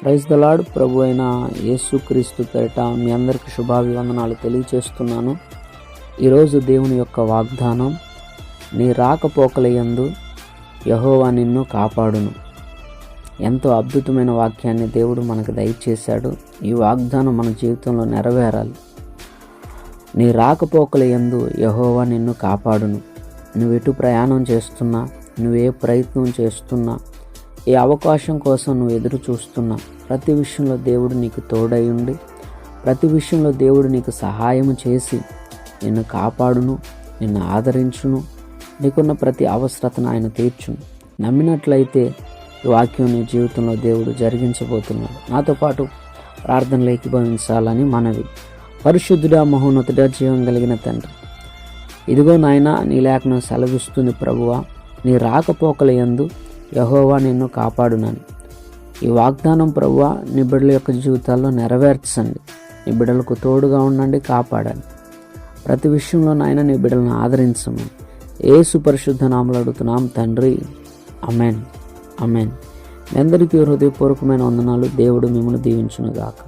Praise the lord. ప్రభు అయిన యేసుక్రీస్తు పేరిట మీ అందరికీ శుభాభివందనాలు తెలియచేస్తున్నాను. ఈరోజు దేవుని యొక్క వాగ్దానం, నీ రాకపోకలయందు యెహోవా నిన్ను కాపాడును. ఎంతో అద్భుతమైన వాక్యాన్ని దేవుడు మనకు దయచేశాడు. ఈ వాగ్దానం మన జీవితంలో నెరవేరాలి. నీ రాకపోకలయందు యెహోవా నిన్ను కాపాడును. నువ్వు ఎటు ప్రయాణం చేస్తున్నా, నువ్వే ప్రయత్నం చేస్తున్నా, ఏ అవకాశం కోసం నువ్వు ఎదురు చూస్తున్నా, ప్రతి విషయంలో దేవుడు నీకు తోడై ఉండి, ప్రతి విషయంలో దేవుడు నీకు సహాయం చేసి నిన్ను కాపాడును, నిన్ను ఆదరించును, నీకున్న ప్రతి అవసరతను ఆయన తీర్చును. నమ్మినట్లయితే ఈ వాక్యం నీ జీవితంలో దేవుడు జరిగించబోతున్నాడు. నాతో పాటు ప్రార్థనలు ఏకీభవించాలని మనవి. పరిశుద్ధుడా, మహోన్నతుడా, జీవం కలిగిన తండ్రి, ఇదిగో నాయన, నీ లేఖనం సెలవిస్తుంది ప్రభువా, నీ రాకపోకలయందు యెహోవా నిన్ను కాపాడునని. ఈ వాగ్దానం ప్రభువా నీ బిడ్డల యొక్క జీవితాల్లో నెరవేర్చండి. నీ బిడ్డలకు తోడుగా ఉండండి, కాపాడండి. ప్రతి విషయంలో నాయన నీ బిడ్డలను ఆదరించమని యేసు పరిశుద్ధ నామములో అడుగుతున్నాం తండ్రి, ఆమేన్, ఆమేన్. మీ అందరికీ హృదయపూర్వకమైన వందనాలు. దేవుడు మిమ్మల్ని దీవించునుగాక.